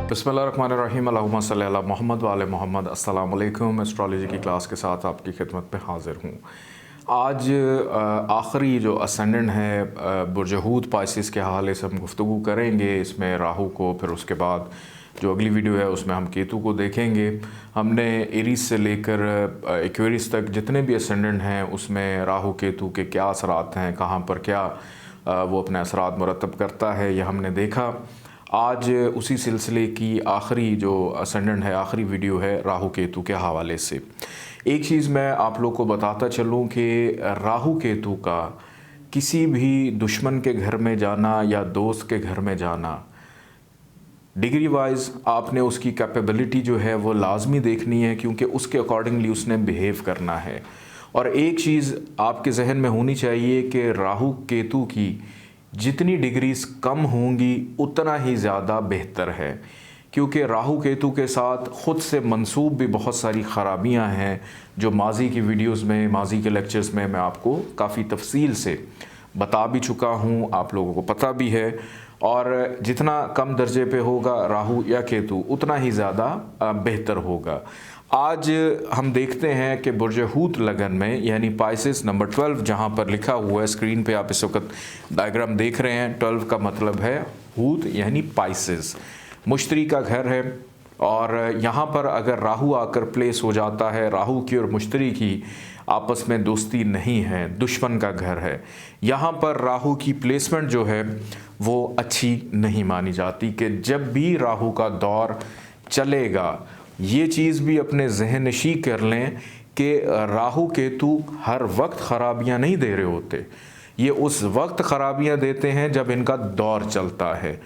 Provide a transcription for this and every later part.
बिस्मिल्लाहिर्रहमानिर्रहीम अल्लाहुम्मा सल्ली अला मोहम्मद व आले मोहम्मद। अस्सलाम वालेकुम। एस्ट्रोलॉजी की क्लास के साथ आपकी खिदमत में हाज़िर हूँ। आज आखिरी जो असेंडेंट है बुर्ज हूत पाइसिस के हवाले से हम गुफ्तगू करेंगे। इसमें राहु को, फिर उसके बाद जो अगली वीडियो है उसमें हम केतु को देखेंगे। हमने एरीज से लेकर एक्वेरियस तक जितने भी असेंडेंट हैं उसमें राहु केतु के क्या असरात हैं, कहाँ पर क्या वो अपने असरात मुरतब करता है, यह हमने देखा। आज उसी सिलसिले की आखिरी जो असेंडेंट है, आखिरी वीडियो है राहु केतु के हवाले से। एक चीज़ मैं आप लोग को बताता चलूँ कि राहु केतु का किसी भी दुश्मन के घर में जाना या दोस्त के घर में जाना, डिग्री वाइज आपने उसकी कैपेबिलिटी जो है वो लाजमी देखनी है, क्योंकि उसके अकॉर्डिंगली उसने बिहेव करना है। और एक चीज़ आपके जहन में होनी चाहिए कि राहु केतु की जितनी डिग्रीज कम होंगी उतना ही ज़्यादा बेहतर है, क्योंकि राहु केतु के साथ ख़ुद से मंसूब भी बहुत सारी ख़राबियां हैं जो माजी की वीडियोस में, माजी के लेक्चर्स में मैं आपको काफ़ी तफसील से बता भी चुका हूं, आप लोगों को पता भी है। और जितना कम दर्जे पे होगा राहु या केतु उतना ही ज़्यादा बेहतर होगा। आज हम देखते हैं कि बुर्ज हूत लगन में, यानी पाइसिस नंबर 12 जहां पर लिखा हुआ है, स्क्रीन पे आप इस वक्त डायग्राम देख रहे हैं। 12 का मतलब है हूत यानी पाइसिस, मुश्तरी का घर है। और यहाँ पर अगर राहु आकर प्लेस हो जाता है, राहु की और मुश्तरी की आपस में दोस्ती नहीं है, दुश्मन का घर है, यहाँ पर राहु की प्लेसमेंट जो है वो अच्छी नहीं मानी जाती। कि जब भी राहु का दौर चलेगा, ये चीज़ भी अपने जहन नशी कर लें कि राहु केतु हर वक्त ख़राबियाँ नहीं दे रहे होते, ये उस वक्त ख़राबियाँ देते हैं जब इनका दौर चलता है।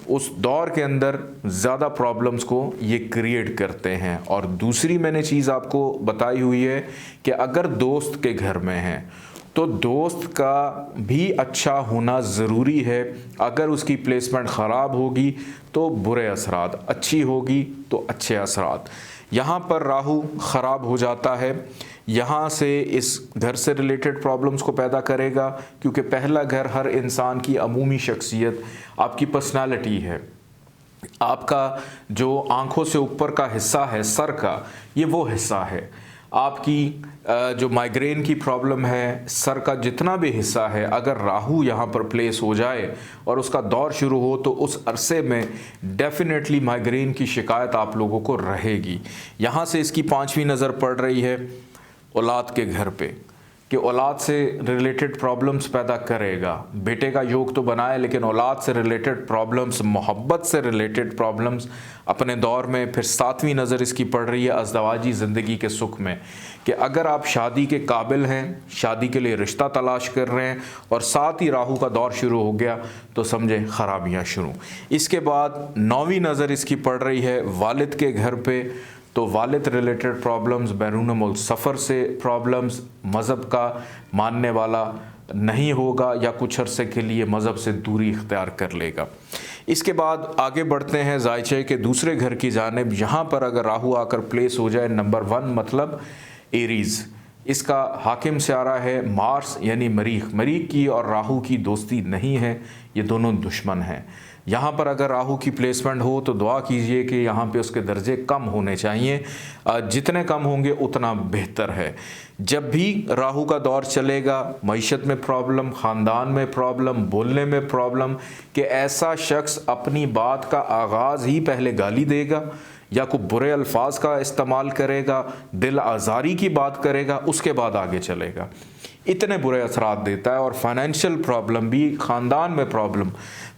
उस दौर के अंदर ज़्यादा प्रॉब्लम्स को ये क्रिएट करते हैं। और दूसरी मैंने चीज़ आपको बताई हुई है कि अगर दोस्त के घर में हैं तो दोस्त का भी अच्छा होना ज़रूरी है। अगर उसकी प्लेसमेंट ख़राब होगी तो बुरे असरात, अच्छी होगी तो अच्छे असरात। यहाँ पर राहु ख़राब हो जाता है, यहाँ से इस घर से रिलेटेड प्रॉब्लम्स को पैदा करेगा, क्योंकि पहला घर हर इंसान की अमूमी शख्सियत, आपकी पर्सनालिटी है। आपका जो आँखों से ऊपर का हिस्सा है, सर का, ये वो हिस्सा है। आपकी जो माइग्रेन की प्रॉब्लम है, सर का जितना भी हिस्सा है, अगर राहु यहाँ पर प्लेस हो जाए और उसका दौर शुरू हो तो उस अरसे में डेफिनेटली माइग्रेन की शिकायत आप लोगों को रहेगी। यहाँ से इसकी 5वीं नज़र पड़ रही है औलाद के घर पे, कि औलाद से रिलेटेड प्रॉब्लम्स पैदा करेगा। बेटे का योग तो बनाए, लेकिन औलाद से रिलेटेड प्रॉब्लम्स, मोहब्बत से रिलेटेड प्रॉब्लम्स अपने दौर में। फिर 7वीं नज़र इसकी पड़ रही है अज़दवाजी ज़िंदगी के सुख में, कि अगर आप शादी के काबिल हैं, शादी के लिए रिश्ता तलाश कर रहे हैं और साथ ही राहु का दौर शुरू हो गया तो समझे ख़राबियाँ शुरू। इसके बाद 9वीं नज़र इसकी पड़ रही है वालिद के घर पे, तो वालिद रिलेटेड प्रॉब्लम्स, बैरून मुल्क सफ़र से प्रॉब्लम्स, मज़हब का मानने वाला नहीं होगा या कुछ अरसे के लिए मज़हब से दूरी इख्तियार कर लेगा। इसके बाद आगे बढ़ते हैं ज़ायचे के दूसरे घर की जानिब। यहाँ पर अगर राहु आकर प्लेस हो जाए, नंबर 1 मतलब एरीज़, इसका हाकिम स्यारा है मार्स यानी मरीख। मरीख की और राहु की दोस्ती नहीं है, ये दोनों दुश्मन हैं। यहाँ पर अगर राहु की प्लेसमेंट हो तो दुआ कीजिए कि यहाँ पे उसके दर्जे कम होने चाहिए, जितने कम होंगे उतना बेहतर है। जब भी राहु का दौर चलेगा, मईशत में प्रॉब्लम, ख़ानदान में प्रॉब्लम, बोलने में प्रॉब्लम, कि ऐसा शख्स अपनी बात का आगाज़ ही पहले गाली देगा या कोई बुरे अल्फाज का इस्तेमाल करेगा, दिल आज़ारी की बात करेगा, उसके बाद आगे चलेगा। इतने बुरे असरात देता है। और फाइनेंशियल प्रॉब्लम भी, ख़ानदान में प्रॉब्लम।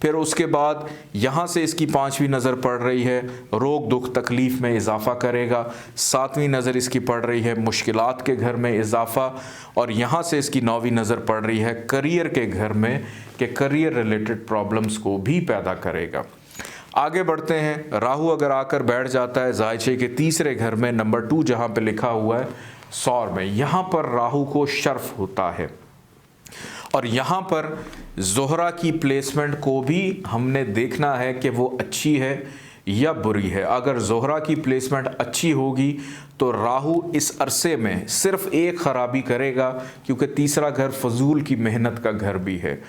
फिर उसके बाद यहाँ से इसकी 5वीं नज़र पड़ रही है रोग दुख तकलीफ़ में इजाफ़ा करेगा। 7वीं नज़र इसकी पड़ रही है मुश्किलात के घर में इजाफ़ा। और यहाँ से इसकी 9वीं नज़र पड़ रही है करियर के घर में, कि करियर रिलेटेड प्रॉब्लम्स को भी पैदा करेगा। आगे बढ़ते हैं। राहु अगर आकर बैठ जाता है ज़ायचे के तीसरे घर में, नंबर 2 जहाँ पे लिखा हुआ है सौर में, यहाँ पर राहु को शर्फ होता है। और यहाँ पर ज़ोहरा की प्लेसमेंट को भी हमने देखना है कि वो अच्छी है या बुरी है। अगर ज़ोहरा की प्लेसमेंट अच्छी होगी तो राहु इस अरसे में सिर्फ एक ख़राबी करेगा, क्योंकि तीसरा घर फजूल की मेहनत का घर भी है,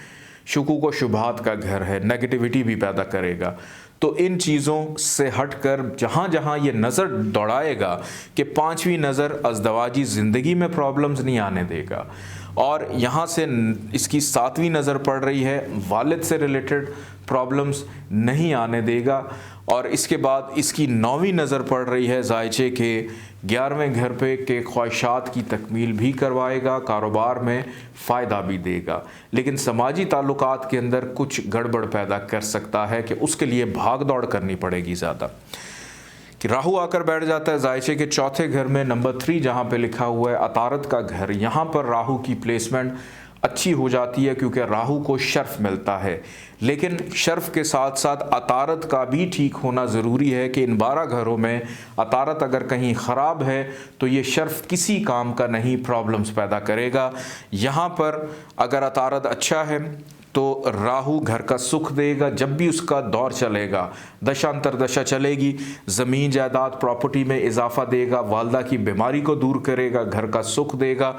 शुकूक व शुबहात का घर है, नेगेटिविटी भी पैदा करेगा। तो इन चीज़ों से हटकर जहाँ जहाँ ये नज़र दौड़ाएगा कि पाँचवीं नज़र अज़दवाजी ज़िंदगी में प्रॉब्लम्स नहीं आने देगा, और यहाँ से इसकी सातवीं नज़र पड़ रही है वालिद से रिलेटेड प्रॉब्लम्स नहीं आने देगा, और इसके बाद इसकी नौवीं नज़र पड़ रही है जायचे के 11वें घर पे के ख्वाहिशात की तकमील भी करवाएगा, कारोबार में फ़ायदा भी देगा, लेकिन समाजी ताल्लुकात के अंदर कुछ गड़बड़ पैदा कर सकता है कि उसके लिए भाग दौड़ करनी पड़ेगी ज़्यादा। कि राहु आकर बैठ जाता है जायचे के चौथे घर में नंबर 3 जहाँ पे लिखा हुआ है अतारत का घर। यहाँ पर राहु की प्लेसमेंट अच्छी हो जाती है क्योंकि राहु को शर्फ मिलता है, लेकिन शर्फ के साथ साथ अतारत का भी ठीक होना ज़रूरी है कि इन 12 घरों में अतारत अगर कहीं ख़राब है तो ये शर्फ किसी काम का नहीं, प्रॉब्लम्स पैदा करेगा। यहाँ पर अगर अतारत अच्छा है तो राहु घर का सुख देगा, जब भी उसका दौर चलेगा, दशांतर दशा चलेगी, ज़मीन जायदाद प्रॉपर्टी में इजाफा देगा, वालदा की बीमारी को दूर करेगा, घर का सुख देगा।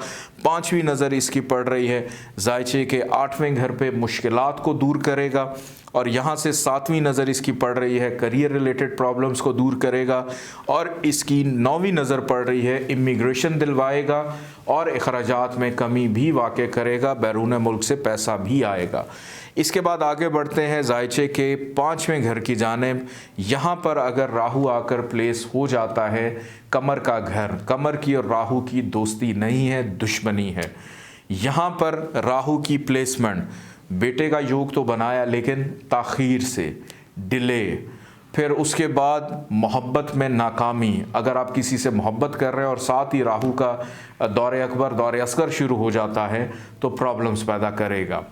पाँचवीं नज़र इसकी पड़ रही है जायचे के 8वें घर पे, मुश्किलात को दूर करेगा, और यहाँ से 7वीं नज़र इसकी पड़ रही है करियर रिलेटेड प्रॉब्लम्स को दूर करेगा, और इसकी 9वीं नज़र पड़ रही है इमिग्रेशन दिलवाएगा और अखराजात में कमी भी वाक़ करेगा, बैरून मुल्क से पैसा भी आएगा। इसके बाद आगे बढ़ते हैं जायचे के 5वें घर की जानिब। यहाँ पर अगर राहु आकर प्लेस हो जाता है कमर का घर, कमर की और राहु की दोस्ती नहीं है, दुश्मनी है। यहाँ पर राहु की प्लेसमेंट, बेटे का योग तो बनाया लेकिन ताख़ीर से, डिले, फिर उसके बाद मोहब्बत में नाकामी, अगर आप किसी से मोहब्बत कर रहे हैं और साथ ही राहु का दौरे अकबर दौरे असगर शुरू हो जाता है तो प्रॉब्लम्स पैदा करेगा,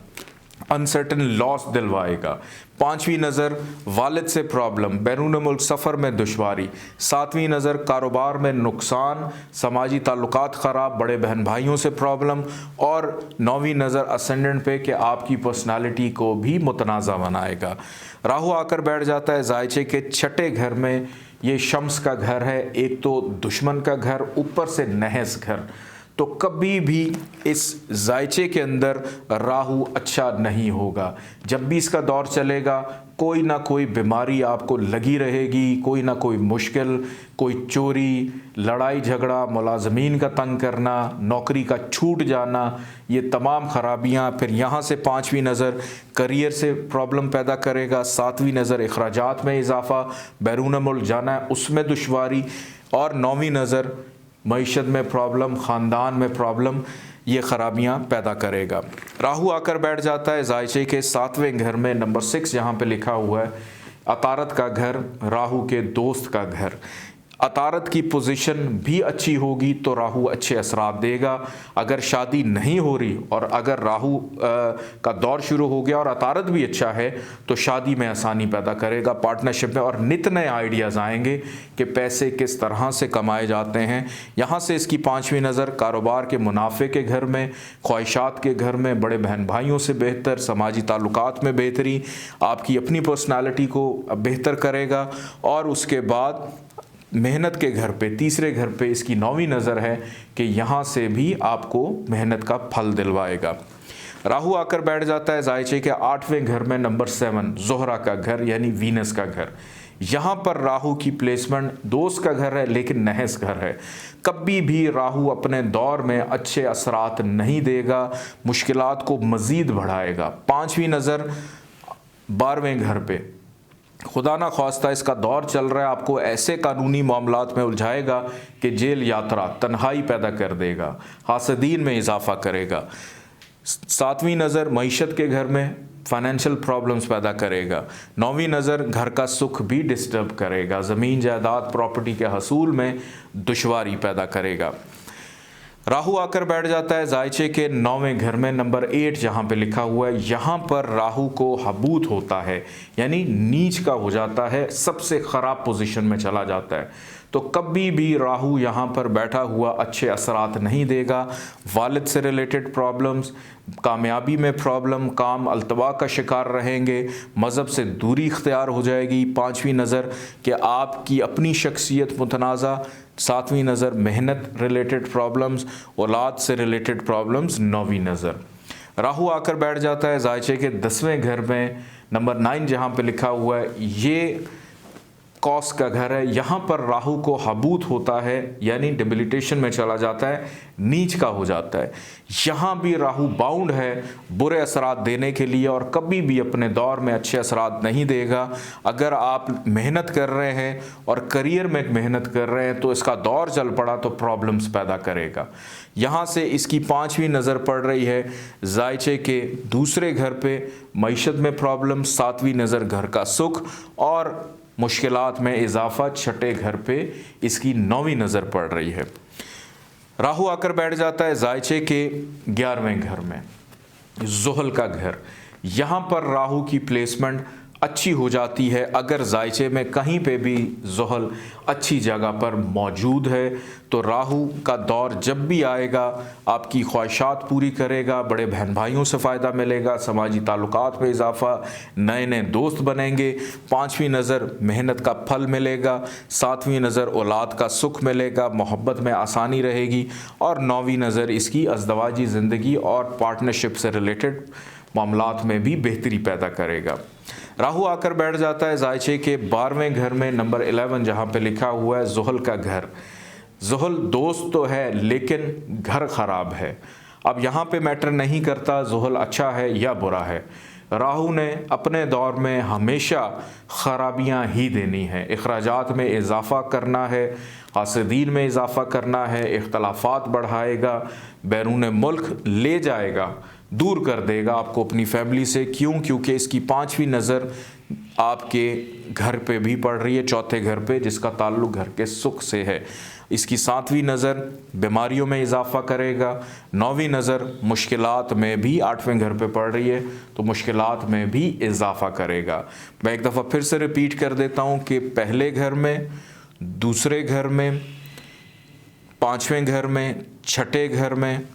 अनसर्टन लॉस दिलवाएगा। 5वीं नज़र वालिद से प्रॉब्लम, बैरून मुल्क सफ़र में दुश्वारी। 7वीं नज़र कारोबार में नुकसान, समाजी ताल्लुकात ख़राब, बड़े बहन भाइयों से प्रॉब्लम। और 9वीं नज़र असेंडेंट पे कि आपकी पर्सनालिटी को भी मुतनाज़ा बनाएगा। राहु आकर बैठ जाता है जायचे के 6ठे घर में, ये शम्स का घर है, एक तो दुश्मन का घर, ऊपर से नहस घर, तो कभी भी इस जायचे के अंदर राहु अच्छा नहीं होगा। जब भी इसका दौर चलेगा कोई ना कोई बीमारी आपको लगी रहेगी, कोई ना कोई मुश्किल, कोई चोरी, लड़ाई झगड़ा, मुलाजमीन का तंग करना, नौकरी का छूट जाना, ये तमाम ख़राबियाँ। फिर यहाँ से 5वीं नज़र करियर से प्रॉब्लम पैदा करेगा। 7वीं नज़र अखराजात में इजाफ़ा, बैरून मुल्क जाना है उसमें दुश्वारी, और 9वीं नज़र मईशत में प्रॉब्लम, ख़ानदान में प्रॉब्लम, ये ख़राबियाँ पैदा करेगा। राहु आकर बैठ जाता है जायचे के 7वें घर में नंबर 6 जहाँ पे लिखा हुआ है अतारत का घर, राहु के दोस्त का घर। अतारत की पोजीशन भी अच्छी होगी तो राहु अच्छे असरात देगा। अगर शादी नहीं हो रही और अगर राहु का दौर शुरू हो गया और अतारत भी अच्छा है तो शादी में आसानी पैदा करेगा, पार्टनरशिप में, और नित नए आइडियाज़ आएंगे कि पैसे किस तरह से कमाए जाते हैं। यहाँ से इसकी 5वीं नज़र कारोबार के मुनाफे के घर में, ख्वाहिशात के घर में, बड़े बहन भाइयों से बेहतर, समाजी ताल्लुकात में बेहतरी, आपकी अपनी पर्सनालिटी को बेहतर करेगा। और उसके बाद मेहनत के घर पे, तीसरे घर पे इसकी 9वीं नज़र है कि यहाँ से भी आपको मेहनत का फल दिलवाएगा। राहु आकर बैठ जाता है जायचे के 8वें घर में नंबर 7 ज़ोहरा का घर यानी वीनस का घर। यहाँ पर राहु की प्लेसमेंट दोस्त का घर है लेकिन नहस घर है। कभी भी राहु अपने दौर में अच्छे असरात नहीं देगा, मुश्किलात को मज़ीद बढ़ाएगा। 5वीं नज़र 12वें घर पे, खुदा ना ख्वास्ता इसका दौर चल रहा है, आपको ऐसे कानूनी मामलात में उलझाएगा कि जेल यात्रा, तन्हाई पैदा कर देगा, हासदीन में इजाफा करेगा। 7वीं नज़र मईशत के घर में फाइनेंशियल प्रॉब्लम्स पैदा करेगा। 9वीं नज़र घर का सुख भी डिस्टर्ब करेगा, ज़मीन जायदाद प्रॉपर्टी के हसूल में दुश्वारी पैदा करेगा। राहु आकर बैठ जाता है जायचे के 9वें घर में नंबर 8 जहाँ पे लिखा हुआ है। यहाँ पर राहु को हबूत होता है यानी नीच का हो जाता है, सबसे ख़राब पोजीशन में चला जाता है। तो कभी भी राहु यहाँ पर बैठा हुआ अच्छे असरात नहीं देगा। वालिद से रिलेटेड प्रॉब्लम्स, कामयाबी में प्रॉब्लम, काम अल्तवा का शिकार रहेंगे, मज़हब से दूरी इख्तियार हो जाएगी। 5वीं नज़र कि आपकी अपनी शख्सियत मुतनाज़ा। 7वीं नज़र मेहनत रिलेटेड प्रॉब्लम्स, औलाद से रिलेटेड प्रॉब्लम्स। 9वीं नज़र राहु आकर बैठ जाता है जायचे के 10वें घर में नंबर 9 जहाँ पे लिखा हुआ है ये कौस का घर है, यहाँ पर राहु को हबूत होता है यानी डिबिलिटेशन में चला जाता है, नीच का हो जाता है। यहाँ भी राहु बाउंड है बुरे असरात देने के लिए और कभी भी अपने दौर में अच्छे असरात नहीं देगा। अगर आप मेहनत कर रहे हैं और करियर में मेहनत कर रहे हैं तो इसका दौर चल पड़ा तो प्रॉब्लम्स पैदा करेगा। यहाँ से इसकी 5वीं नज़र पड़ रही है जायचे के दूसरे घर पे, मईशत में प्रॉब्लम, 7वीं नज़र घर का सुख और मुश्किलात में इजाफा, छठे घर पे इसकी 9वीं नज़र पड़ रही है। राहु आकर बैठ जाता है जायचे के 11वें घर में, ज़ुहल का घर। यहाँ पर राहु की प्लेसमेंट अच्छी हो जाती है अगर जायचे में कहीं पे भी ज़ुहल अच्छी जगह पर मौजूद है तो राहु का दौर जब भी आएगा आपकी ख्वाहिशात पूरी करेगा, बड़े बहन भाइयों से फ़ायदा मिलेगा, समाजी ताल्लुकात में इजाफा, नए नए दोस्त बनेंगे। 5वीं नज़र मेहनत का फल मिलेगा, 7वीं नज़र औलाद का सुख मिलेगा, मोहब्बत में आसानी रहेगी और 9वीं नज़र इसकी अज़दवाजी ज़िंदगी और पार्टनरशिप से रिलेटेड मामलात में भी बेहतरी पैदा करेगा। राहु आकर बैठ जाता है जायचे के 12वें घर में, नंबर 11 जहाँ पे लिखा हुआ है ज़ुहल का घर। ज़ुहल दोस्त तो है लेकिन घर ख़राब है। अब यहाँ पे मैटर नहीं करता ज़ुहल अच्छा है या बुरा है, राहु ने अपने दौर में हमेशा ख़राबियाँ ही देनी है, अखराजात में इजाफ़ा करना है, हासिदीन में इजाफ़ा करना है, इख्तलाफात बढ़ाएगा, बैरून मुल्क ले जाएगा, दूर कर देगा आपको अपनी फैमिली से। क्यों? क्योंकि इसकी 5वीं नज़र आपके घर पे भी पड़ रही है, चौथे घर पे, जिसका ताल्लुक़ घर के सुख से है। इसकी 7वीं नज़र बीमारियों में इजाफ़ा करेगा, 9वीं नज़र मुश्किलात में भी 8वें घर पे पड़ रही है तो मुश्किलात में भी इजाफ़ा करेगा। मैं एक दफ़ा फिर से रिपीट कर देता हूँ कि पहले घर में, दूसरे घर में, 5वें घर में, छठे घर में,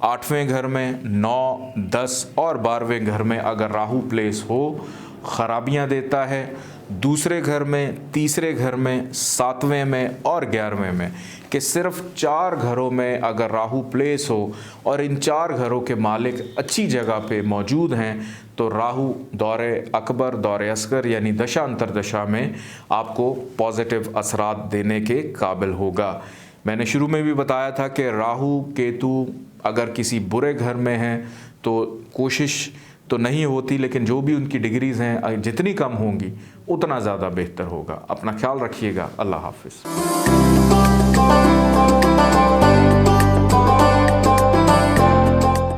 8वें घर में, 9, 10 और 12वें घर में अगर राहु प्लेस हो ख़राबियाँ देता है। दूसरे घर में, तीसरे घर में, 7वें में और 11वें में, कि सिर्फ 4 घरों में अगर राहु प्लेस हो और इन 4 घरों के मालिक अच्छी जगह पे मौजूद हैं तो राहु दौरे अकबर, दौरे असगर यानी दशा अंतरदशा में आपको पॉजिटिव असरात देने के काबिल होगा। मैंने शुरू में भी बताया था कि राहु केतु अगर किसी बुरे घर में हैं तो कोशिश तो नहीं होती, लेकिन जो भी उनकी डिग्रीज़ हैं जितनी कम होंगी उतना ज़्यादा बेहतर होगा। अपना ख्याल रखिएगा। अल्लाह हाफ़िज़।